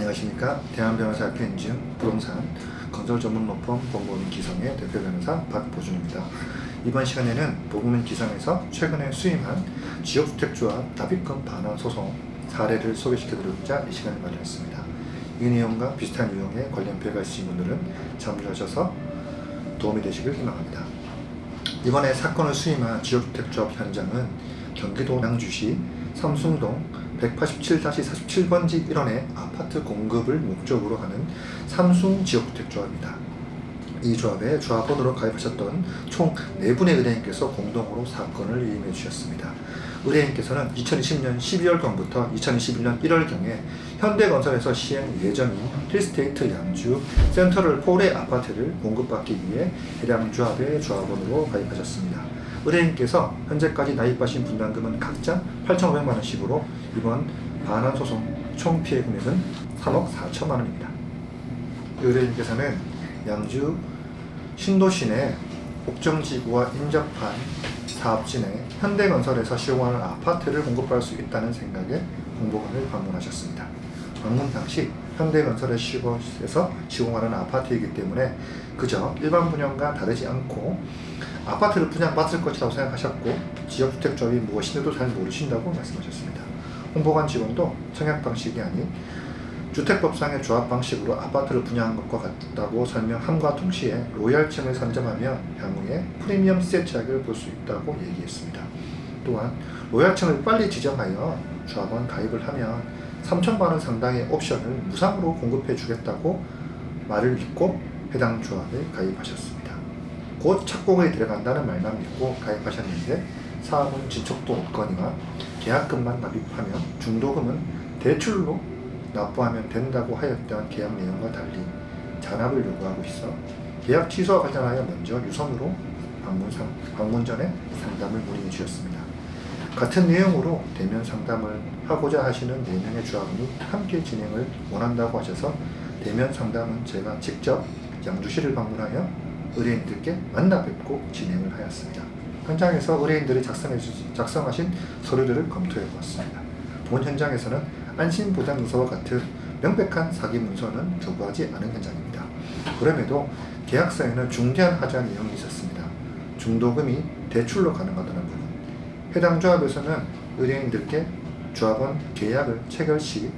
안녕하십니까. 대한변호사학회 인증 부동산 건설 전문 로펌 법무법인 기성의 대표 변호사 박보준입니다. 이번 시간에는 법무법인 기성에서 최근에 수임한 지역주택조합 납입금 반환 소송 사례를 소개시켜드리고자 이 시간을 마련했습니다. 이 내용과 비슷한 유형의 관련 피해가 있으신 분들은 참조하셔서 도움이 되시길 희망합니다. 이번에 사건을 수임한 지역주택조합 현장은 경기도 양주시 삼숭동 187-47번지 1원의 아파트 공급을 목적으로 하는 삼숭 지역주택조합입니다. 이 조합에 조합원으로 가입하셨던 총 4분의 의뢰인께서 공동으로 사건을 위임해 주셨습니다. 의뢰인께서는 2020년 12월경부터 2021년 1월경에 현대건설에서 시행 예정인 힐스테이트 양주 센트럴 폴의 아파트를 공급받기 위해 해당 조합의 조합원으로 가입하셨습니다. 의뢰인께서 현재까지 납입하신 분담금은 각자 8,500만원씩으로 이번 반환소송 총 피해 금액은 3억 4천만원입니다. 의뢰인께서는 양주 신도시 내 옥정지구와 인접한 사업지 내 현대건설에서 시공하는 아파트를 공급할 수 있다는 생각에 공보관을 방문하셨습니다. 방문 당시 현대건설에서 시공하는 아파트이기 때문에 그저 일반 분양과 다르지 않고 아파트를 분양받을 것이라고 생각하셨고 지역주택조합이 무엇인지도 잘 모르신다고 말씀하셨습니다. 홍보관 직원도 청약 방식이 아닌 주택법상의 조합 방식으로 아파트를 분양한 것과 같다고 설명함과 동시에 로얄층을 선점하며 향후에 프리미엄 시세 차익을 볼 수 있다고 얘기했습니다. 또한 로얄층을 빨리 지정하여 조합원 가입을 하면 3천만원 상당의 옵션을 무상으로 공급해 주겠다고 말을 믿고 해당 조합에 가입하셨습니다. 곧 착공에 들어간다는 말만 믿고 가입하셨는데 사업은 진척도 없거니와 계약금만 납입하면 중도금은 대출로 납부하면 된다고 하였던 계약 내용과 달리 잔압을 요구하고 있어 계약 취소와 관련하여 먼저 유선으로 방문 전에 상담을 문의해 주셨습니다. 같은 내용으로 대면 상담을 하고자 하시는 4명의 조합원이 함께 진행을 원한다고 하셔서 대면 상담은 제가 직접 양주시를 방문하여 의뢰인들께 만나 뵙고 진행을 하였습니다. 현장에서 의뢰인들이 작성하신 서류들을 검토해 보았습니다. 본 현장에서는 안심보장문서와 같은 명백한 사기 문서는 교부하지 않은 현장입니다. 그럼에도 계약서에는 중대한 하자 내용이 있었습니다. 중도금이 대출로 가능하다는 부분. 해당 조합에서는 의뢰인들께 조합원 계약을 체결 시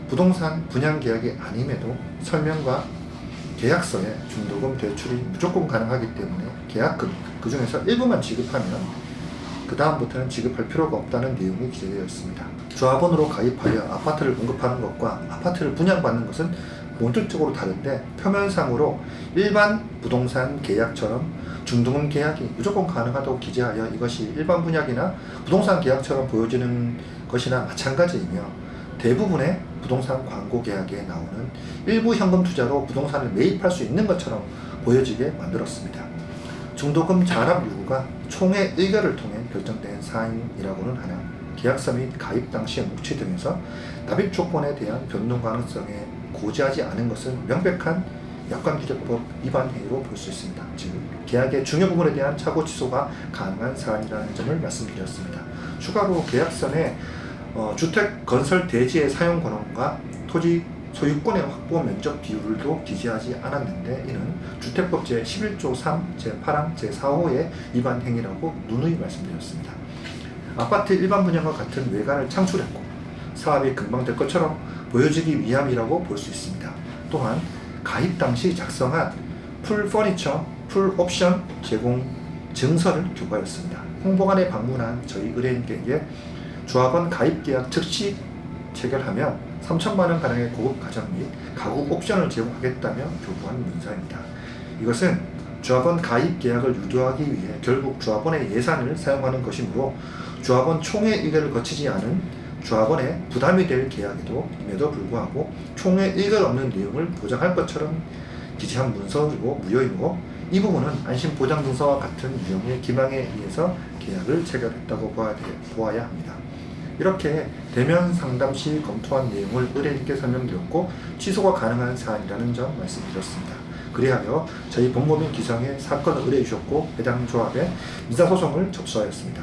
부동산 분양 계약이 아님에도 설명과 계약서에 중도금 대출이 무조건 가능하기 때문에 계약금 그 중에서 일부만 지급하면 그 다음부터는 지급할 필요가 없다는 내용이 기재되어 있습니다. 조합원으로 가입하여 아파트를 공급하는 것과 아파트를 분양받는 것은 본질적으로 다른데 표면상으로 일반 부동산 계약처럼 중도금 계약이 무조건 가능하다고 기재하여 이것이 일반 분양이나 부동산 계약처럼 보여지는 것이나 마찬가지이며 대부분의 부동산 광고 계약에 나오는 일부 현금 투자로 부동산을 매입할 수 있는 것처럼 보여지게 만들었습니다. 중도금 잔압 요구가 총회 의결을 통해 결정된 사항이라고는 하나 계약서 및 가입 당시의 묵시 등에서 납입 조건에 대한 변동 가능성에 고지하지 않은 것은 명백한 약관규제법 위반 행위로 볼 수 있습니다. 즉 계약의 중요 부분에 대한 착오 취소가 가능한 사안이라는 점을 말씀드렸습니다. 추가로 계약서 내 주택 건설 대지의 사용 권한과 토지 소유권의 확보 면적 비율도 기재하지 않았는데 이는 주택법 제11조 3, 제8항, 제4호의 위반 행위라고 누누이 말씀드렸습니다. 아파트 일반 분양과 같은 외관을 창출했고 사업이 금방 될 것처럼 보여지기 위함이라고 볼 수 있습니다. 또한 가입 당시 작성한 풀 퍼니처, 풀 옵션 제공 증서를 교부하였습니다. 홍보관에 방문한 저희 의뢰인께 조합원 가입 계약 즉시 체결하면 3천만원 가량의 고급 가전 및 가구 옵션을 제공하겠다며 교부한 문서입니다. 이것은 조합원 가입 계약을 유도하기 위해 결국 조합원의 예산을 사용하는 것이므로 조합원 총회 의결을 거치지 않은 조합원의 부담이 될 계약임에도 불구하고 총회 의결 없는 내용을 보장할 것처럼 기재한 문서이고 무효이고 이 부분은 안심보장증서와 같은 유형의 기망에 의해서 계약을 체결했다고 보아야 합니다. 이렇게 대면 상담 시 검토한 내용을 의뢰인께 설명드렸고 취소가 가능한 사안이라는 점 말씀드렸습니다. 그리하여 저희 법무법인 기성에 사건을 의뢰해 주셨고 해당 조합에 민사소송을 접수하였습니다.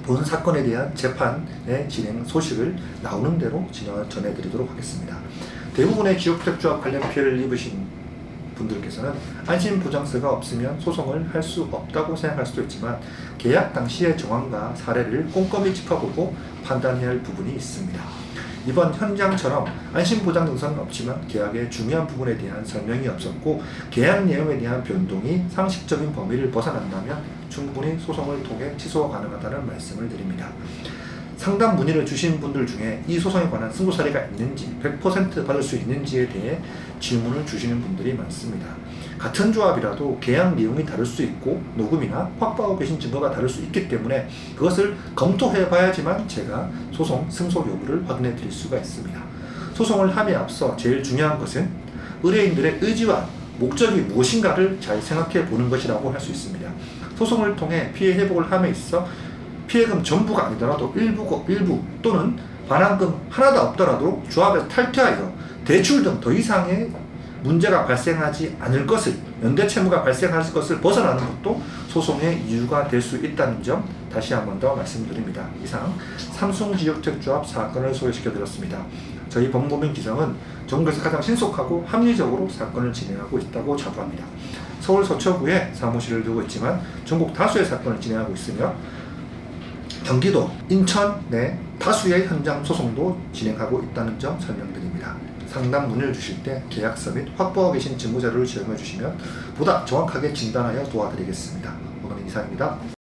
본 사건에 대한 재판의 진행 소식을 나오는 대로 전해드리도록 하겠습니다. 대부분의 지역주택조합 관련 피해를 입으신 분들께서는 안심보장서가 없으면 소송을 할 수 없다고 생각할 수도 있지만 계약 당시의 정황과 사례를 꼼꼼히 짚어보고 판단해야 할 부분이 있습니다. 이번 현장처럼 안심보장 증서는 없지만 계약의 중요한 부분에 대한 설명이 없었고 계약 내용에 대한 변동이 상식적인 범위를 벗어난다면 충분히 소송을 통해 취소가 가능하다는 말씀을 드립니다. 상담 문의를 주신 분들 중에 이 소송에 관한 승소 사례가 있는지 100% 받을 수 있는지에 대해 질문을 주시는 분들이 많습니다. 같은 조합이라도 계약 내용이 다를 수 있고 녹음이나 확보하고 계신 증거가 다를 수 있기 때문에 그것을 검토해 봐야지만 제가 소송 승소 여부를 확인해 드릴 수가 있습니다. 소송을 함에 앞서 제일 중요한 것은 의뢰인들의 의지와 목적이 무엇인가를 잘 생각해 보는 것이라고 할 수 있습니다. 소송을 통해 피해 회복을 함에 있어 피해금 전부가 아니더라도 일부 또는 반환금 하나도 없더라도 조합에서 탈퇴하여 대출 등 더 이상의 문제가 발생하지 않을 것을, 연대채무가 발생할 것을 벗어나는 것도 소송의 이유가 될 수 있다는 점 다시 한 번 더 말씀드립니다. 이상 삼성지역주택조합 사건을 소개시켜드렸습니다. 저희 법무법인 기성은 전국에서 가장 신속하고 합리적으로 사건을 진행하고 있다고 자부합니다. 서울 서초구에 사무실을 두고 있지만 전국 다수의 사건을 진행하고 있으며 경기도, 인천 내 다수의 현장 소송도 진행하고 있다는 점 설명드립니다. 상담 문의를 주실 때 계약서 및 확보하고 계신 증거자료를 제공해 주시면 보다 정확하게 진단하여 도와드리겠습니다. 오늘은 이상입니다.